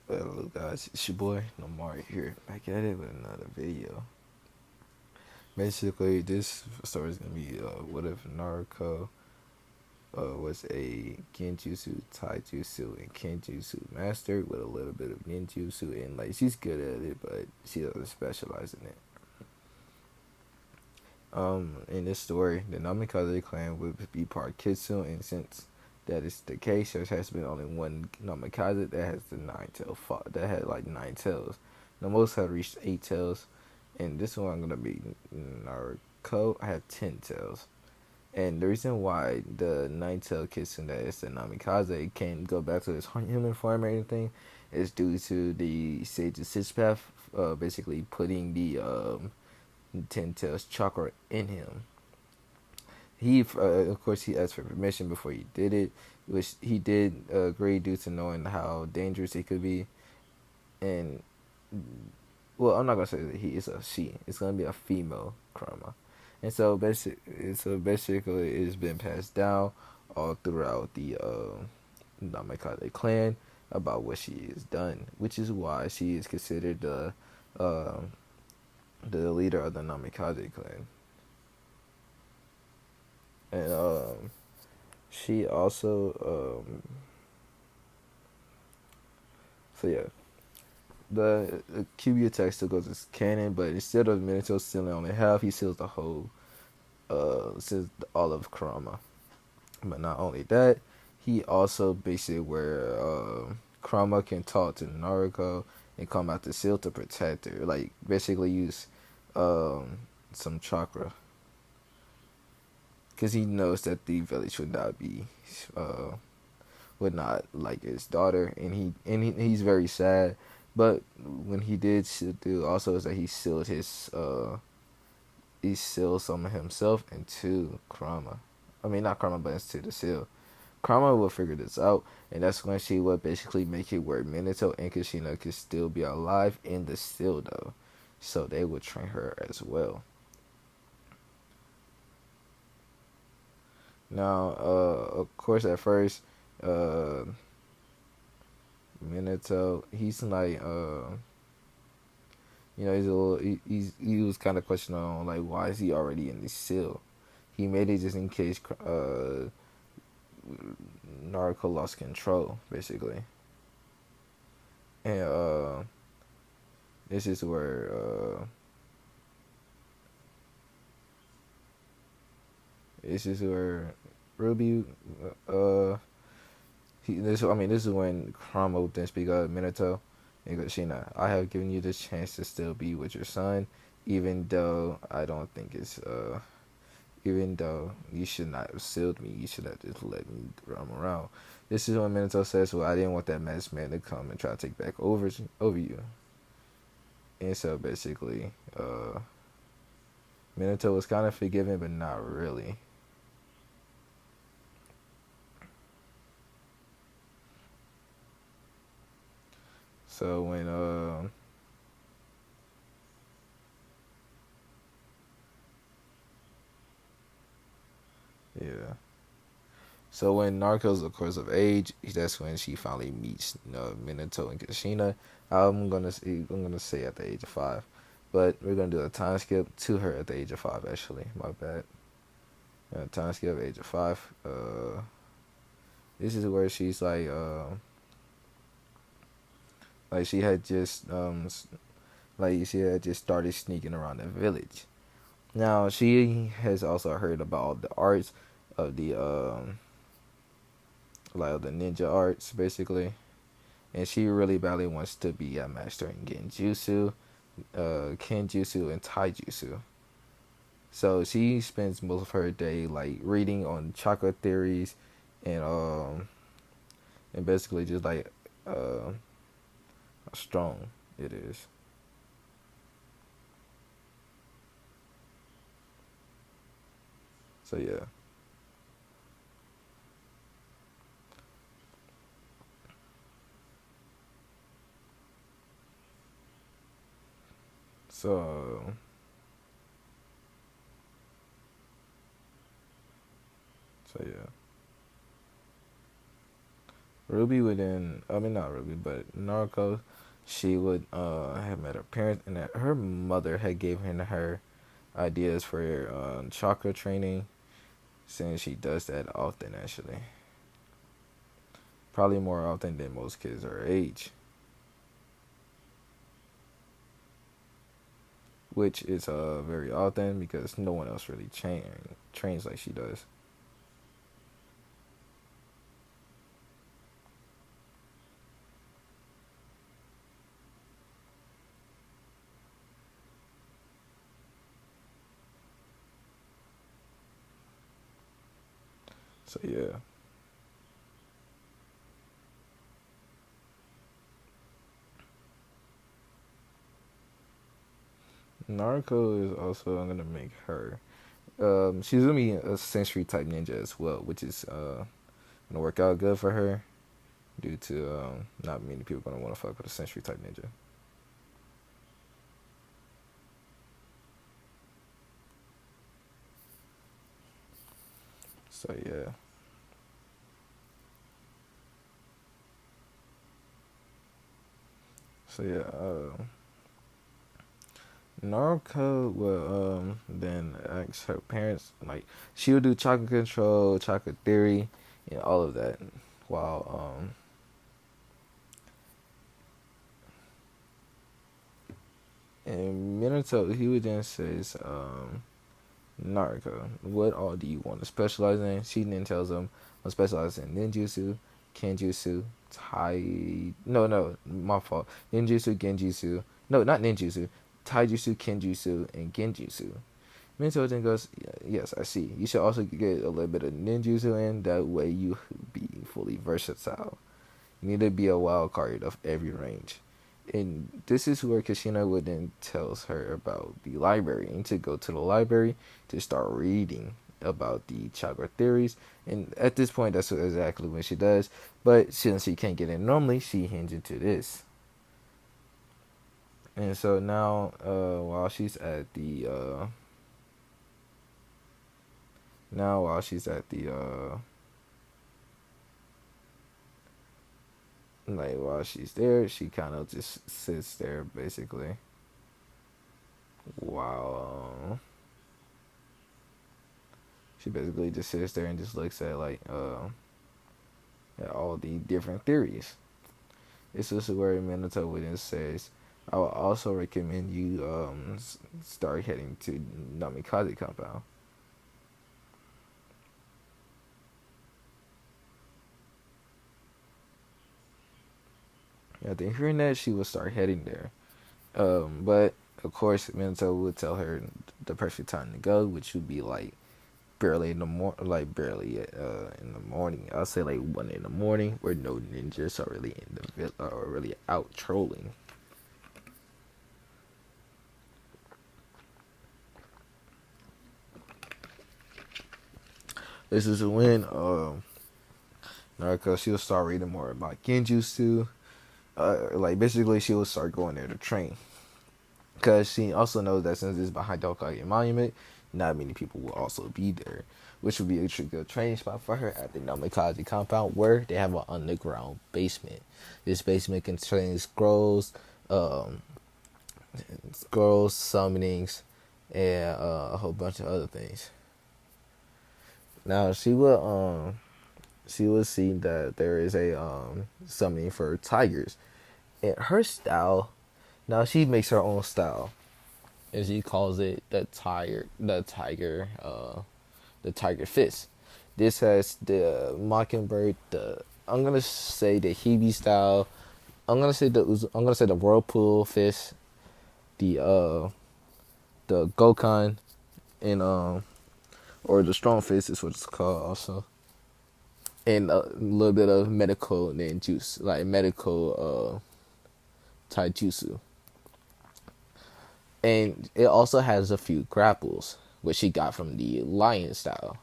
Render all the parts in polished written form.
Hello guys, it's your boy Lamar here, back at it with another video. Basically, this story is gonna be what if Naruto was a genjutsu, taijutsu, and kenjutsu master with a little bit of genjutsu, and like she's good at it, but she doesn't specialize in it. In this story, the Namikaze clan would be part kitsune, and since that is the case, there has been only one Namikaze that has the that had like 9 tails. The most have reached 8 tails, and this one I'm gonna be Naruto. I have 10 tails, and the reason why the 9 tail kitsune that is the Namikaze can go back to his human form or anything is due to the Sage's Sixth Path, basically putting the 10 tails chakra in him. He, of course, he asked for permission before he did it, which he did agree due to knowing how dangerous it could be. And well, I'm not gonna say that he is a she. It's gonna be a female Karma, and basically, it's been passed down all throughout the Namikaze clan about what she has done, which is why she is considered uh, the leader of the Namikaze clan. And she also so yeah, the QB attack still goes as cannon, but instead of Minato stealing only half, he steals the whole steals all of Kurama. But not only that, he also basically where Kurama can talk to Naruto and come out the seal to protect her, like basically use um some chakra, because he knows that the village uh would not like his daughter, and he's very sad. But when he did do also is that he sealed some of himself into Kurama. I mean, not Kurama, but into the seal. Kurama will figure this out, and that's when she would basically make it where Minato and Kushina could still be alive in the seal though, so they would train her as well. Now, of course, at first, uh, Minato, he's like, he's a little, he was kind of questioning on like why is he already in the seal. He made it just in case Naruto lost control, basically, and this is where Ruby this is when Kurama then speak up Minato and Kushina. I have given you this chance to still be with your son, even though I don't think it's even though you should not have sealed me, you should have just let me roam around. This is when Minato says, "Well, I didn't want that masked man to come and try to take back over you." And so basically, Minato was kind of forgiven, but not really. So when yeah. So when Narcos, of course, of age, that's when she finally meets Minato and Kushina. I'm gonna say at the age of 5, but we're gonna do a time skip to her at the age of 5. Actually, my bad. Time skip age of 5. This is where she's like she had just started sneaking around the village. Now she has also heard about the arts of the like the ninja arts basically, and she really badly wants to be a master in genjutsu, kenjutsu, and taijutsu. So she spends most of her day like reading on chakra theories, and basically just like how strong it is. So yeah. So yeah. Ruby would then, I mean not Ruby, but Naruto, she would have met her parents, and that her mother had given her ideas for chakra training, since she does that often actually, probably more often than most kids her age, which is very often because no one else really trains like she does. So yeah, Naruto is also gonna make her. She's gonna be a sensory type ninja as well, which is gonna work out good for her due to not many people gonna want to fuck with a sensory type ninja. So yeah, so yeah. Naruto will then ask her parents, like, she would do chakra control, chakra theory, and all of that, while and Minato, he would then says Naruto, what all do you want to specialize in? She then tells him, I'm specialized in ninjutsu, kenjutsu, no, my fault. Ninjutsu, genjutsu. No, not ninjutsu. Taijutsu, kenjutsu, and genjutsu. Minato then goes, yes, I see. You should also get a little bit of ninjutsu in. That way you be fully versatile. You need to be a wild card of every range. And this is where Kushina would then tells her about the library and to go to the library to start reading about the chakra theories. And at this point, that's exactly what she does. But since she can't get in normally, she hinges into this. And so now, while she's at the like while she's there, she kind of just sits there basically while she basically just sits there and just looks at at all the different theories. This is where Minato Within says, I would also recommend you start heading to Namikaze compound. After hearing that, she would start heading there. But of course, Minato would tell her the perfect time to go, which would be like barely in the barely in the morning. I'll say like 1 in the morning, where no ninjas are really in the are really out trolling. This is when Naruto, she'll start reading more about genjutsu. Like basically, she will start going there to train, because she also knows that since it's behind Hokage Monument, not many people will also be there, which would be a good training spot for her at the Namikaze compound, where they have an underground basement. This basement contains um, scrolls, summonings, and a whole bunch of other things. Now she will see that there is a summoning for tigers, and her style. Now she makes her own style, and she calls it the tiger fist. This has the mockingbird, the I'm gonna say the Hebe style. I'm gonna say the whirlpool fist, the Gokon, and or the strong fist is what it's called also, and a little bit of medical ninjutsu, like medical taijutsu. And it also has a few grapples, which she got from the lion style,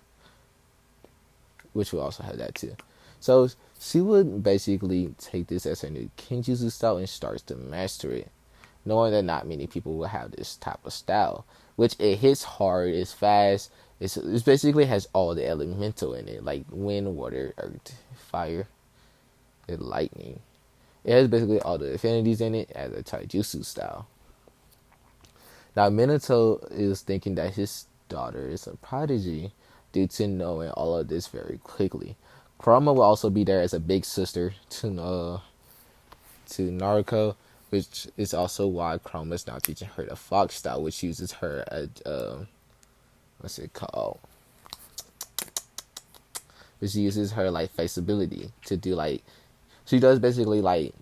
which will also have that too. So she would basically take this as her new kenjutsu style and starts to master it, knowing that not many people will have this type of style, which it hits hard, it's fast, it basically has all the elemental in it, like wind, water, earth, fire. and lightning. It has basically all the affinities in it as a taijutsu style. Now, Minato is thinking that his daughter is a prodigy due to knowing all of this very quickly. Kurama will also be there as a big sister to Naruto, which is also why Kurama is now teaching her the fox style, which uses her as what's it called? Which uses her like flexibility to do like she does basically like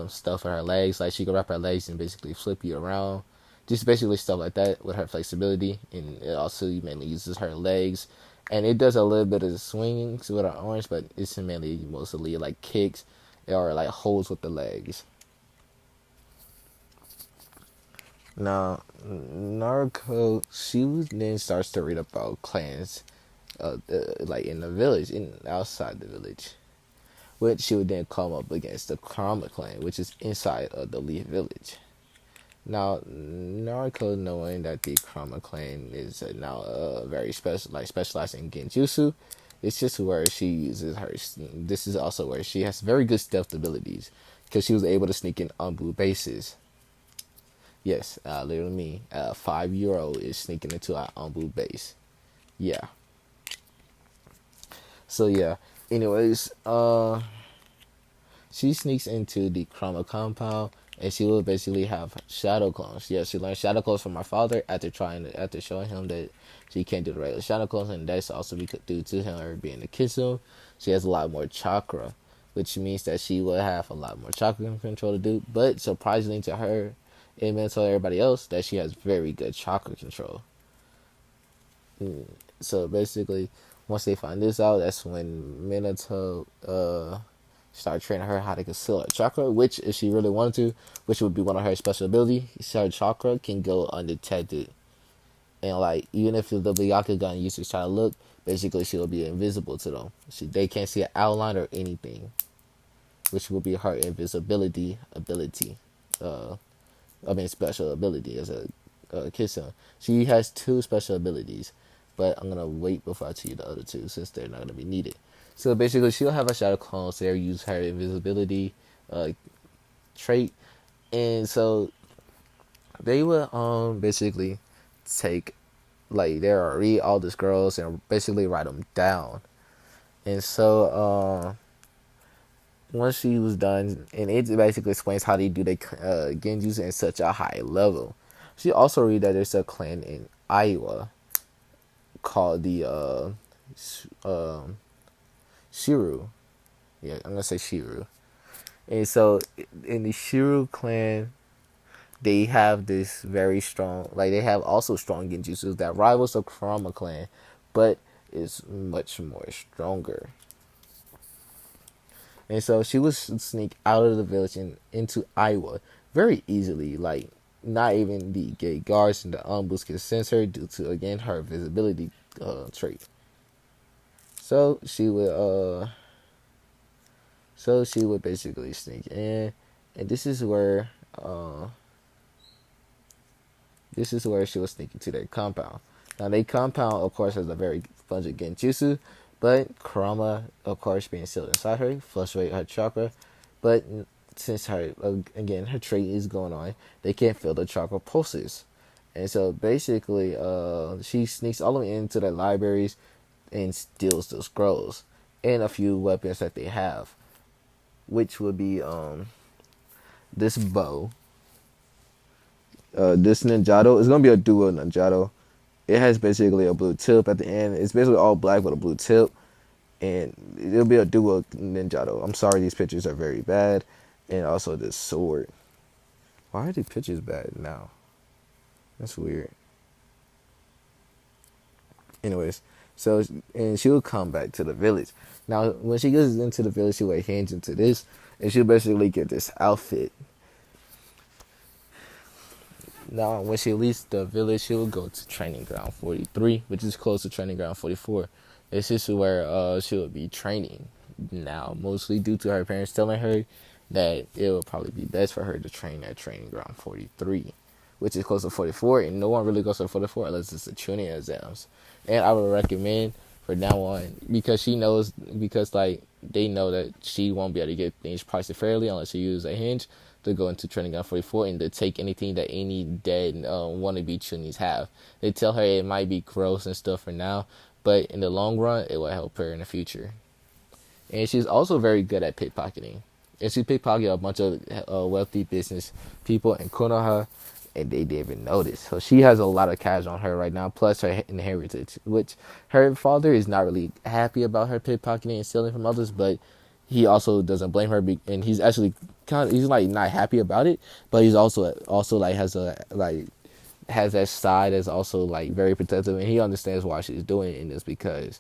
stuff with her legs, like she can wrap her legs and basically flip you around. Just basically stuff like that with her flexibility, and it also mainly uses her legs, and it does a little bit of swings with her arms, but it's mainly mostly like kicks or like holds with the legs. Now, Naruto, she then starts to read about clans, like in the village, in outside the village, which she would then come up against the Kurama clan, which is inside of the Leaf village. Now, Naruto, knowing that the Kurama clan is now very specialized in genjutsu, it's just where she uses her. This is also where she has very good stealth abilities because she was able to sneak in Anbu bases. Yes, literally me, 5-year-old is sneaking into our Anbu base. Yeah. So yeah. Anyways, she sneaks into the Kurama compound, and she will basically have shadow clones. Yeah, she learned shadow clones from her father after showing him that she can't do the regular shadow clones, and that's also due to her being a kitsune. She has a lot more chakra, which means that she will have a lot more chakra control to do. But surprisingly to her, it meant to everybody else that she has very good chakra control. So basically, once they find this out, that's when Minato start training her how to conceal her chakra, which if she really wanted to, which would be one of her special abilities, her chakra can go undetected. And like even if the Byakugan users try to look, basically she'll be invisible to them. They can't see an outline or anything, which will be her invisibility ability. Special ability as a kitsune. She has 2 special abilities, but I'm gonna wait before I tell you the other 2 since they're not gonna be needed. So basically, she'll have a shadow clone, so they'll use her invisibility trait, and so they will basically take they'll read all these girls and basically write them down, and so once she was done, and it basically explains how they do their genjutsu at such a high level. She also read that there's a clan in Iowa called the Shiru. Yeah, I'm gonna say Shiru. And so in the Shiru clan, they have this very strong, they have also strong genjutsu that rivals the Kurama clan, but is much more stronger. And so she would sneak out of the village and into Iowa very easily. Like, not even the gate guards and the ambus can sense her due to, again, her visibility trait. So she would basically sneak in, and this is where she was sneaking to their compound. Now, their compound, of course, has a very pungent genjutsu, but Kurama, of course, being sealed inside her, fluctuate her chakra. But since her trait is going on, they can't feel the chakra pulses. And so basically, she sneaks all the way into their libraries and steals the scrolls and a few weapons that they have, which would be this bow. This ninjato is gonna be a duo ninjato. It has basically a blue tip at the end. It's basically all black with a blue tip, and it'll be a duo ninjato. I'm sorry, these pictures are very bad, and also this sword. Why are these pictures bad now? That's weird. Anyways, and she'll come back to the village. Now, when she goes into the village, she'll hinge into this, and she'll basically get this outfit. Now, when she leaves the village, she will go to Training Ground 43, which is close to Training Ground 44. This is where she will be training now, mostly due to her parents telling her that it will probably be best for her to train at Training Ground 43, which is close to 44, and no one really goes to 44 unless it's the tuning exams. And I would recommend from now on, because she knows, because like they know that she won't be able to get things priced fairly unless she uses a hinge to go into training gun 44 and to take anything that any dead wannabe chunies have. They tell her it might be gross and stuff for now, but in the long run, it will help her in the future. And she's also very good at pickpocketing. And she pickpocketed a bunch of wealthy business people in Konoha, and they didn't even notice. So she has a lot of cash on her right now, plus her inheritance, which her father is not really happy about her pickpocketing and stealing from others, but he also doesn't blame her, and he's actually he's like not happy about it, but he's also like has that side that's also like very protective, and he understands why she's doing it, and it's because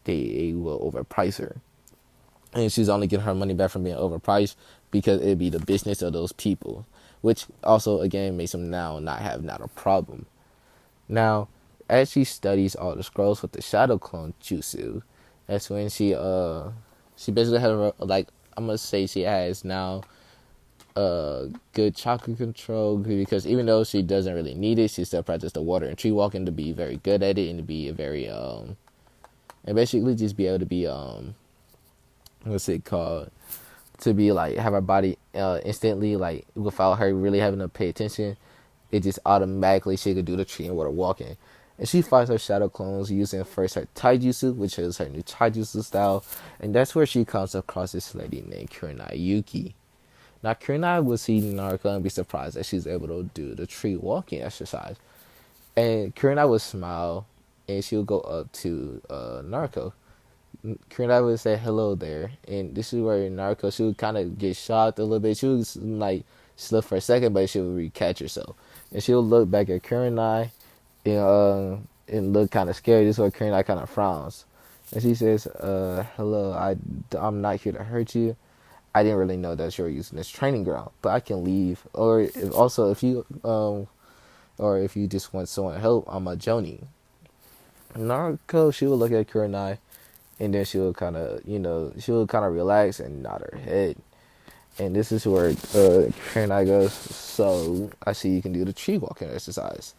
they will overprice her, and she's only getting her money back from being overpriced because it'd be the business of those people, which also again makes him now not a problem. Now, as she studies all the scrolls with the shadow clone jutsu, that's when she basically had like, I'm gonna say she has now good chakra control, because even though she doesn't really need it, she still practices the water and tree walking to be very good at it, and to be a very and basically just be able to be what's it called, to be like have her body instantly, like without her really having to pay attention, it just automatically she could do the tree and water walking. And she fights her shadow clones using first her taijutsu, which is her new taijutsu style, and that's where she comes across this lady named Kurenai Yuki. Now Kurenai will see Naruto and be surprised that she's able to do the tree walking exercise, and Kurenai would smile, and she would go up to Naruto. Kurenai would say hello there, and this is where Naruto, she would kind of get shocked a little bit. She would like slip for a second, but she would recatch herself, and she would look back at Kurenai and look kind of scared. This is where Kurenai kind of frowns, and she says, "Hello, I'm not here to hurt you. I didn't really know that you were using this training ground, but I can leave. Or if you just want someone help, I'm a Joni." Naruto, she would look at Kurenai, and then she would kind of, she would kind of relax and nod her head. And this is where Kurenai goes, "So I see you can do the tree walking exercise.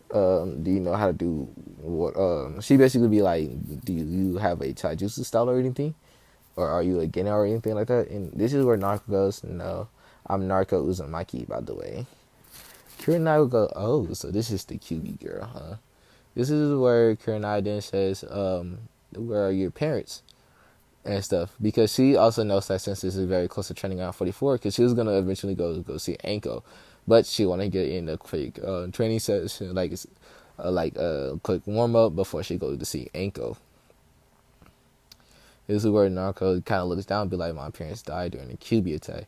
Do you know how to do what?" She basically be like, "Do you have a taijutsu style or anything? Or are you a Genin or anything like that?" And this is where Naruto goes, "No, I'm Naruto Uzumaki, by the way." Kurenai would go, "Oh, so this is the QB girl, huh?" This is where Kurenai then says, "Where are your parents?" and stuff, because she also knows that since this is very close to training out 44, because she was gonna eventually go see Anko, but she want to get in a quick training session, like a quick warm up before she goes to see Anko. This is where Naruto kind of looks down and be like, "My parents died during the QB attack,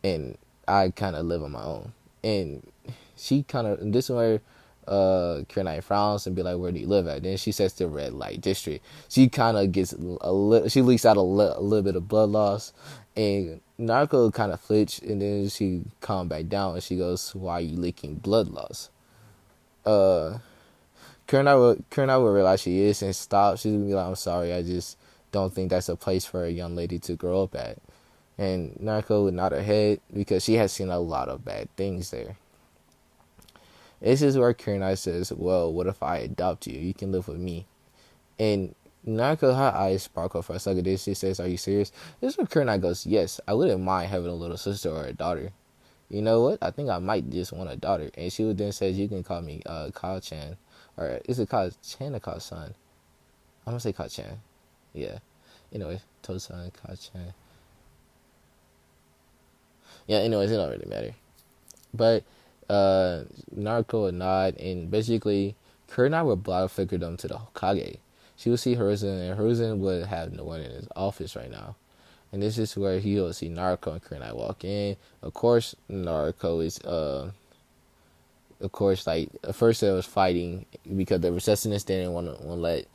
and I kind of live on my own." And she kind of, this is where Kurenai frowns and be like, "Where do you live at?" Then she says the red light district. She kind of gets she leaks out a little bit of blood loss, and Naruto kind of flinch, and then she calm back down and she goes, "Why are you leaking blood loss?" Uh, Kurenai will realize she is and stop. She's gonna be like, "I'm sorry, I just don't think that's a place for a young lady to grow up at." And Naruto would nod her head because she has seen a lot of bad things there. This is where Kurenai says, "Well, what if I adopt you? You can live with me." And Naruto, her eyes sparkle for a second. Then she says, "Are you serious?" This is where Kurenai goes, "Yes, I wouldn't mind having a little sister or a daughter. You know what? I think I might just want a daughter." And she would then says, "You can call me Kyle-chan." Or is it Kyle-chan or Kyle-san? I'm going to say Kyle-chan. Yeah. Anyway, Tosan, Kyle-chan. Yeah, anyways, it don't really matter. But Naruto would nod, and basically Kurenai would block figure them to the Hokage. She would see Hiruzen, and Hiruzen would have no one in his office right now. And this is where he will see Naruto and Kurenai walk in. Of course, Naruto is of course, like at first they was fighting because the receptionist didn't want to let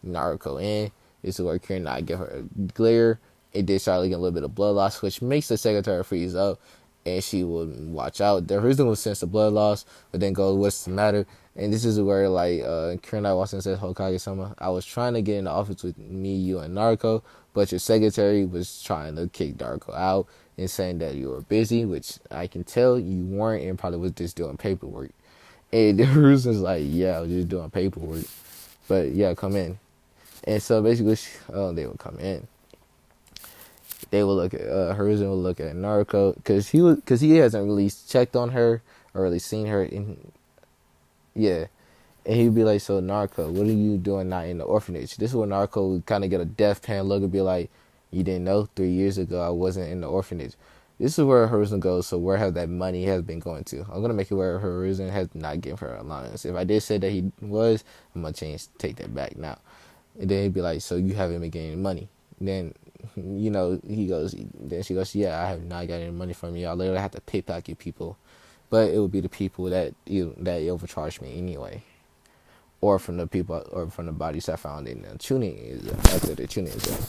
Naruto in. This is where Kurenai give her a glare. It did start leaking a little bit of blood loss, which makes the secretary freeze up, and she would watch out. The reason would sense the blood loss, but then go, "What's the matter?" And this is where like Kurenai walks in and says, "Hokage-sama, I was trying to get in the office with me, you, and Naruto, but your secretary was trying to kick Naruto out and saying that you were busy, which I can tell you weren't, and probably was just doing paperwork." And the Hiruzen's like, "Yeah, I was just doing paperwork, but yeah, come in." And so basically, they would come in. They will look at Hiruzen will look at Naruto because he hasn't really checked on her or really seen her in yeah. And he'd be like, "So Naruto, what are you doing not in the orphanage?" This is where Naruto would kind of get a deathpan look and be like, "You didn't know 3 years ago I wasn't in the orphanage." This is where Hiruzen goes. So where have that money has been going to? I'm gonna make it where Hiruzen has not given her allowance. If I did say that he was, I'm gonna take that back now. And then he'd be like, "So you haven't been getting money?" Then, he goes. Then she goes, "Yeah, I have not got any money from you. I literally have to pickpocket people, but it would be the people that overcharged me anyway, or from the people or from the bodies I found in the tuning after the tuning exam."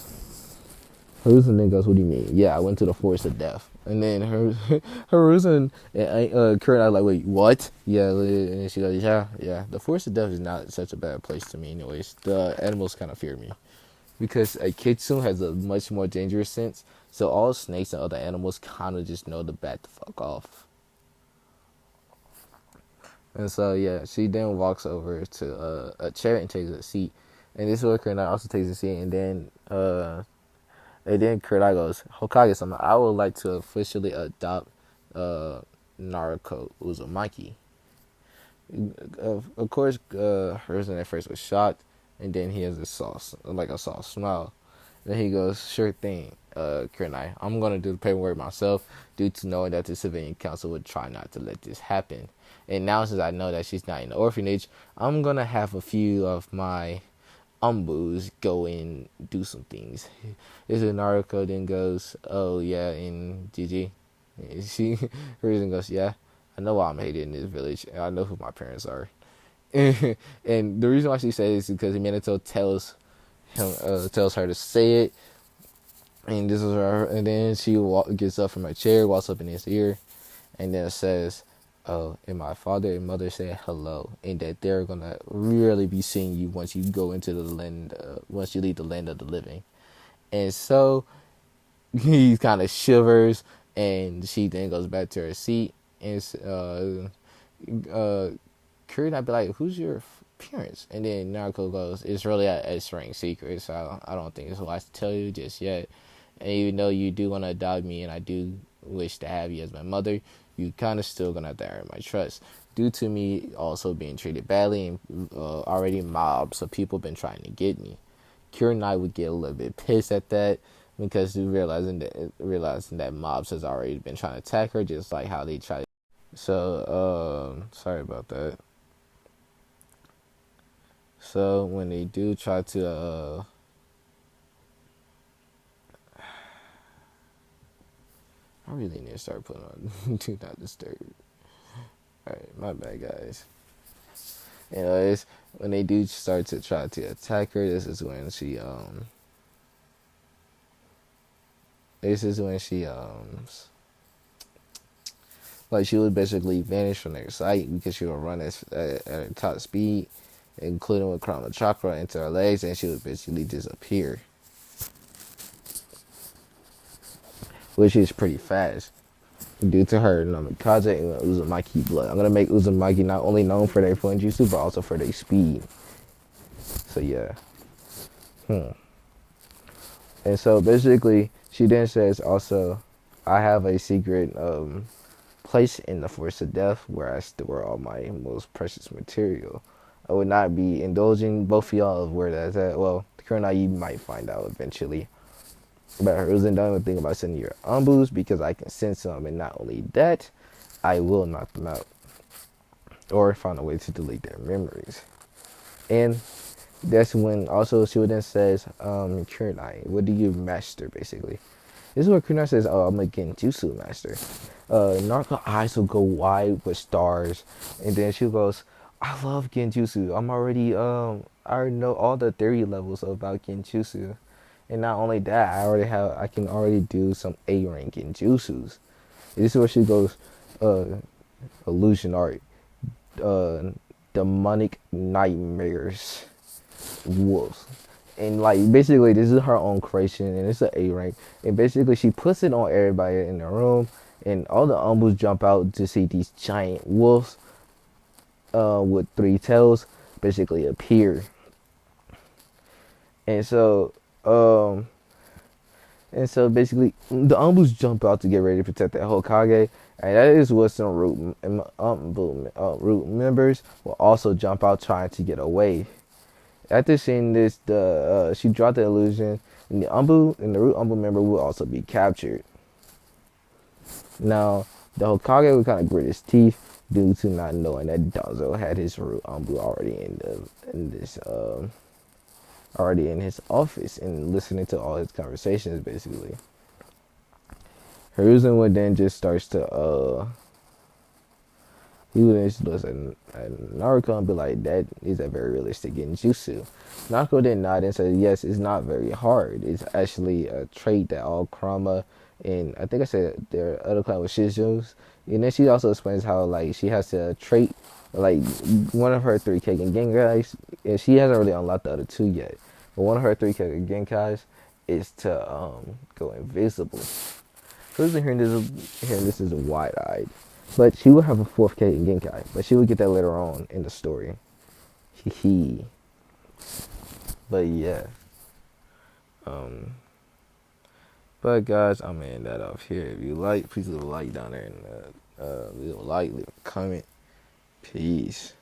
Haruzen then goes, "What do you mean?" "Yeah, I went to the forest of death." And then Haruzen and Kurt are like, "Wait, what?" "Yeah," and she goes, "Yeah. The forest of death is not such a bad place to me, anyways. The animals kind of fear me because a kitsune has a much more dangerous sense. So all snakes and other animals kind of just know to back the fuck off." And so yeah, she then walks over to a chair and takes a seat. And this is where Kurt also takes a seat, and then Kurtai goes, "Hokage-sama, I would like to officially adopt Naruto Uzumaki." Of course, Hiruzen at first was shocked, and then he has a soft smile. Then he goes, "Sure thing, Kurenai. I'm gonna do the paperwork myself, due to knowing that the civilian council would try not to let this happen. And now, since I know that she's not in the orphanage, I'm gonna have a few of my umbus go and do some things." This is Naruto then goes, "Oh yeah, in GG." She Reason goes, "Yeah, I know why I'm hated in this village. I know who my parents are." And the reason why she says is because Minato tells her to say it, and this is her. And then she gets up from her chair, walks up in his ear, and then says, "Oh, and my father and mother said hello, and that they're gonna really be seeing you once you go into the land, once you leave the land of the living." And so he kind of shivers, and she then goes back to her seat, and Kiryu I'd be like, "Who's your parents?" And then Naruto goes, "It's really a S-rank secret, so I don't think it's wise to tell you just yet. And even though you do want to adopt me, and I do wish to have you as my mother, you kind of still gonna have to earn my trust. Due to me also being treated badly and already mobs of people been trying to get me." Kira Knight would get a little bit pissed at that because realizing that mobs has already been trying to attack her, just like how they try. So sorry about that. So when they do try to I really need to start putting on Do Not Disturb. Alright, my bad, guys. Anyways, when they do start to try to attack her, this is when she like she would basically vanish from their sight because she would run at her top speed, including with Chrono Chakra into her legs, and she would basically disappear, which is pretty fast due to her Namikaze and Uzumaki blood. I'm gonna make Uzumaki not only known for their genjutsu but also for their speed. So yeah. And so basically, she then says also, "I have a secret place in the Forest of Death where I store all my most precious material. I would not be indulging both of y'all of where that's at. Well, currently you might find out eventually. But I wasn't done with thinking about sending your umbus because I can sense them, and not only that, I will knock them out or find a way to delete their memories." And that's when also she would then says, "Kunai, what do you master basically?" This is where Kunai says, "Oh, I'm a genjutsu master." Naruto eyes will go wide with stars, and then she goes, "I love genjutsu. I already know all the theory levels about genjutsu, and not only that, I can already do some A rank genjutsus." This is where she goes, uh, "Illusion art, uh, demonic nightmares, wolves." And like basically this is her own creation, and it's an A rank, and basically she puts it on everybody in the room, and all the umbus jump out to see these giant wolves with three tails basically appear. And so, um, and so basically, the Umbus jump out to get ready to protect the Hokage, and that is what some root members will also jump out trying to get away. After seeing this, the she dropped the illusion, and the root Umbu member will also be captured. Now, the Hokage would kind of grit his teeth due to not knowing that Danzo had his root Umbu already in his office and listening to all his conversations. Basically, Hiruzen would then just starts to he would just look at Naruto and be like, that is a very realistic genjutsu. Naruto then nodded and said, yes, it's not very hard. It's actually a trait that all Kurama and I think I said their other clan was Shizu's. And then she also explains how like she has a trait, like one of her three Kagen Genkais, and she hasn't really unlocked the other two yet. But one of her three Kagen Genkais is to go invisible. Who's hearing this is wide eyed. But she would have a fourth K in Genkai, but she would get that later on in the story. Hee hee. But yeah. Um but guys, I'm gonna end that off here. If you like, please leave a like down there and leave a comment. Peace.